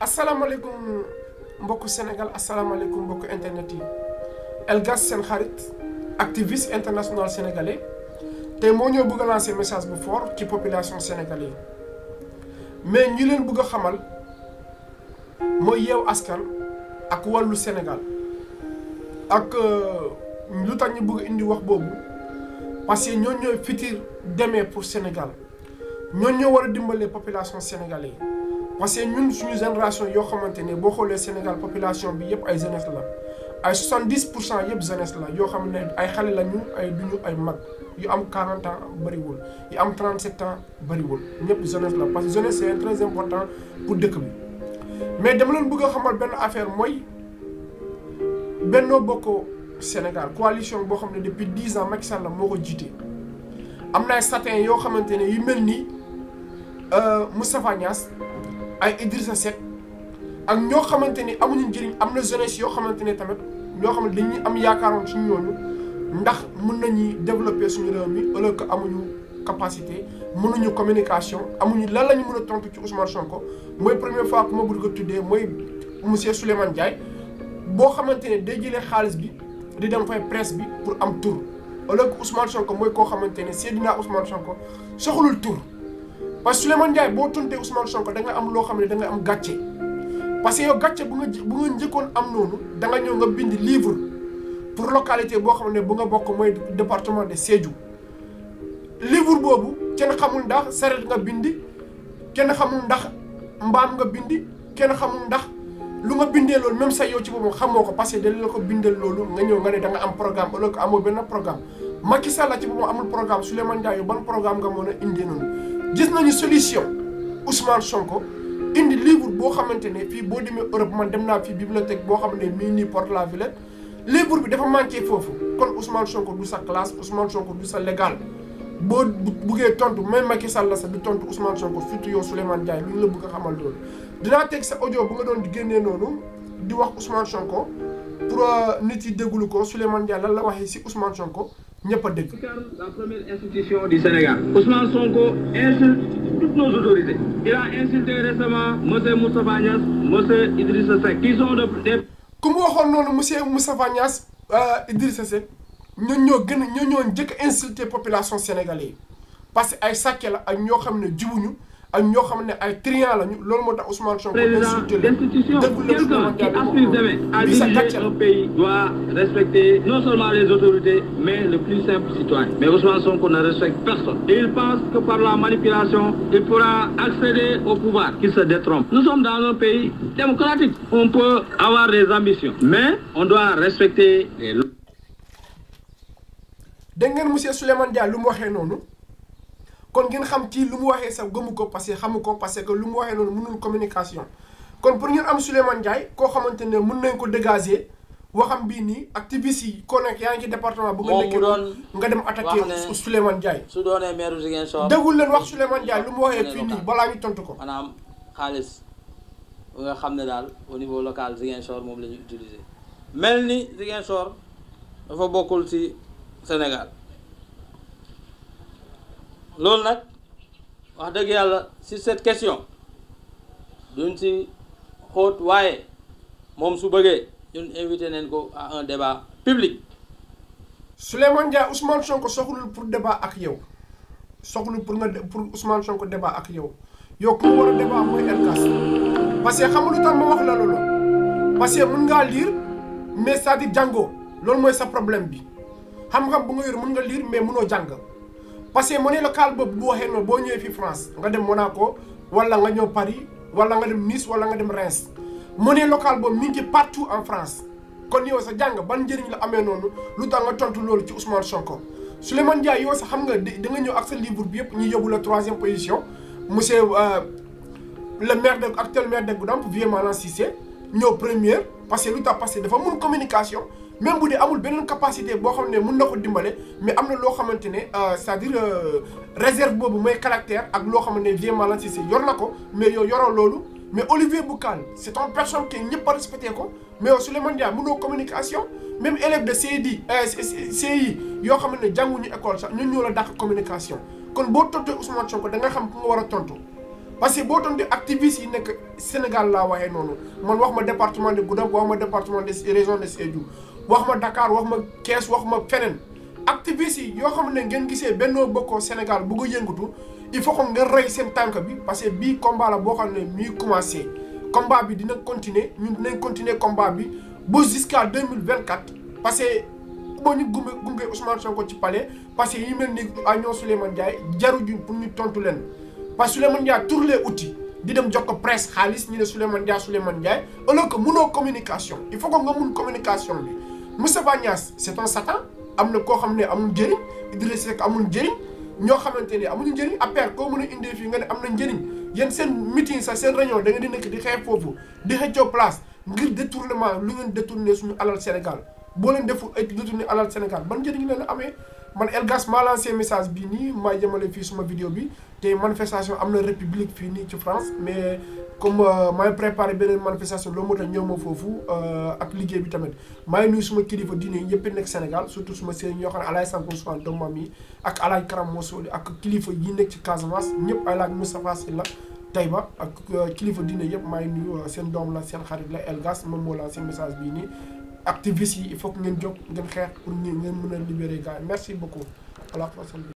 asalaamaaleykum mbokku Sénégal asalaamaaleykum mbokku internet yi Elgas seen xarit activiste international sénégalais tey moo ñëw bëgg a lancer message bu fort ci population sénégalaise mais ñi leen bëgg a xamal mooy yeewu askan ak wàllu Sénégal ak lu tax ñu bëgg indi wax boobu parce que ñoo ñooy futur demain pour Sénégal ñoo war a dimbale population sénégalaise parce que ñun suñu génération yoo xamante ne boo xoolee Sénégal population bi yëpp ay jeunesse la ay 70% yëpp jeunesse la yoo xam ne ay xale la ñu ay duñu ay mag yu am 40 ans bëriwul yu am 37 ans bëriwul ñëpp jeunesse la parce que jeunesse c'est très important pour dëkk bi. mais dama leen bëgg a xamal benn affaire mooy Benno Bokk Sénégal coalition boo xam ne depuis 10 ans Macky Sall moo ko jiite am na ay certains yoo xamante ne yu mel ni Moustapha Niasse ay Idrissa Seck ak ñoo xamante ni amuñu njëriñ am na jeunesse yoo xamante ne tamit ñoo xam ne dañuy am yaakaaroon suñu ñooñu ndax mën nañuy développer suñu réew mi alors que amuñu capacité mënuñu communication amuñu lan la ñu mën a tontu ci Ousmane Sonko mooy première fois que ma bëgg a tuddee mooy monsieur Souleymane Ndiaye boo xamante ne day jëlee xaalis bi di dem fay presse bi pour am tur alors que Ousmane Sonko mooy koo xamante ne Seydina Ousmane Sonko soxlul tur. parce que Souleymane Ndiaye boo tontee Ousmane Sonko da nga am loo xam ne da nga am gàcce parce que yow gàcce bu nga njëkkoon am noonu da nga ñëw nga bind livre pour localité boo xam ne bu nga bokk mooy département de Sédhiou. livre boobu kenn xamul ndax saret nga bind kenn xamul ndax mbaam nga bind kenn xamul ndax lu nga bindee loolu même sa yow ci boobu xamoo ko parce que dañ la ko bindal loolu nga ñëw nga ne da nga am programme alors que amoo benn programme Macky Sall ci boobu amul programme Souleymane Ndiaye yow ban programme nga mën a indee noonu. gis nañu solution Ousmane Sonko indi livre boo xamante ne fii boo demee Europe man dem naa fii bibliothèque boo xam ne mii nii Porte la Villette livre bi dafa manqué foofu kon Ousmane Sonko du sa classe Ousmane Sonko du sa légal boo buggee tontu même Macky Sall la sax du tontu Ousmane Sonko surtout yow Souleymane Ndiaye lu ñu la bëgg a xamal loolu. dinaa teg sa audio bu nga doon di génnee noonu di wax Ousmane Sonko pour nit yi déglu ko Souleymane Ndiaye lan la waxee si Ousmane Sonko. ñëpp a dégg. La première institution du Sénégal. Ousmane Sonko insulte toutes nos autorités. Il a insulté récemment monsieur Moustapha Niasse, monsieur Idrissa Seck. Qui sont des. ku mu waxoon noonu monsieur Moustapha Niasse Idrissa Seck ñoo njëkk a insulté population sénégalaise parce que ay sàcce la ak ñoo xam ne jubuñu ak ñoo xam ne ay triant lañu loolu moo tax Ousmane Sonko insulté leen quelqu'un qui aspire demain à diriger un pays doit respecter non seulement les autorités mais le plus simple citoyen. Mais Ousmane Sonko ne respecte personne. Et il pense que par la manipulation il pourra accéder au pouvoir. Qu'il se détrompe. Nous sommes dans un pays démocratique. On peut avoir des ambitions mais on doit respecter les lois. dégg ngeen monsieur Souleymane Ndiaye lu mu waxee noonu kon ngeen xam ci lu mu waxee sax gëmu ko parce que xamu ko parce que lu mu waxee noonu mënul communication kon pour ngeen am Souleymane Ndiaye koo xamante ne mën nañ ko dégager waxam bii nii activiste yi ko nekk yaa ngi ci département bu nga nekkee nga dem attaqué Souleymane Ndiaye su doonee maire Ziguinchor déggul leen wax Souleymane Ndiaye lu mu waxee fii nii balaa ñu tontu ko maanaam xaalis bu nga xam ne daal au niveau local Ziguinchor moom la ñu utiliser mel ni Ziguinchor dafa bokkul ci Sénégal loolu nag wax dëgg yàlla si cette question duñ si xóot waaye moom su bëggee ñun invité nañ ko à un débat public. Souleymane Ndiaye Ousmane Sonko soxlul pour débat ak yow soxlul pour Ousmane Sonko débat ak yow ku mu war a débat mooy Elgas parce que xam nga lu tax ma wax la loolu parce que mën ngaa lire mais c'est-à-dire jàngoo loolu mooy sa problème bi. xam-xam bu nga yor mën nga lire mais mënoo jàng parce que monnaie locale boobu bu waxee noonu boo ñëwee fii France nga dem Monaco wala nga ñëw Paris wala nga dem Nice wala nga dem Reims monnaie locale boobu mi ngi partout en France kon yow sa jàng ban njëriñ la amee noonu lu tax nga tontu loolu ci Ousmane Sonko. Souleymane Ndiaye yow sax xam nga da nga ñëw ak sa livre bi yëpp ñu yóbbu la 3e position monsieur le maire de actuel maire de Goudomp Vieux Malang Cissé ñëw première parce que lu tax parce que dafa mun communication. même bu dee amul beneen capacité boo xam ne mën na ko dimbale mais am na loo xamante ne c'est-à-dire réserve boobu mooy caractère ak loo xamante ne Vieux Malang Cissé yor na ko mais yow yoroo loolu mais Olivier Boucan c'est une personne que ñëpp a respecté ko mais yow Souleymane Ndiaye mënoo communication même élève de CI yoo xam ne jànguñu école sax ñun ñoo la dàq communication kon boo tontee Ousmane Sonko da nga xam ku nga war a tontu parce que boo doon di activistes yi nekk Sénégal laa waxee noonu man wax ma département de Goudomp wax ma département de région de Sédhiou wax ma Dakar wax ma Thiès wax ma feneen activistes yi yoo xam ne ngeen gisee Benno Bokk Sénégal bu ko yëngatu il faut que ngeen rey seen tànk bi parce que bii combat la boo xam ne muy commencé combat bi dina continuer ñun dinañ continuer combat bi ba jusqu'à 2024 parce que boo ñu gunge Ousmane Sonko ci palais parce que yi mel ni ay ñoom Souleymane Ndiaye jaruñu pour ñu tontu leen parce que Souleymane Ndiaye tous les outils di dem jox ko presse xaalis ñu ne Souleymane Ndiaye alors que mënoo communication il faut que nga mun communication bi Moustapha Niasse c'est un satan am na koo xam ne amul njëriñ Idrissa Seck amul njëriñ ñoo xamante ne amuñu njëriñ affaire koo mën a indee fii nga ne am na njëriñ yéen seen meeting sax seen réunion da nga di nekk di xeex foofu di xëccoo place ngir détournement lu ngeen détourné suñu alal Sénégal boo leen deful ay détourné alal Sénégal ban njëriñ leen amee man El Gas maa lancé message bii nii maa jëmale fii suma vidéo bi te manifestation am na république fii nii ci France mais comme maay préparé beneen manifestation loolu moo tax ñëw ma foofu ak liggéey bi tamit maa ngi nuyu suma kilifa diine yëpp nekk Sénégal surtout suma sëriñ ñoo xam ne Alaay Sanko Ousmane doomam yi ak Alaay Karam Mosoli ak kilifa yi nekk ci Casamance ñëpp ay laaj Moustapha Sylla Taïba ak kilifa diine yëpp maa ngi nuyu seen doom la seen xarit la El Gas moom moo lancé message bii nii activistes yi il faut que ngeen jóg ngeen xeex pour ngeen mën a libérer gars yi merci beaucoup à la prochaine.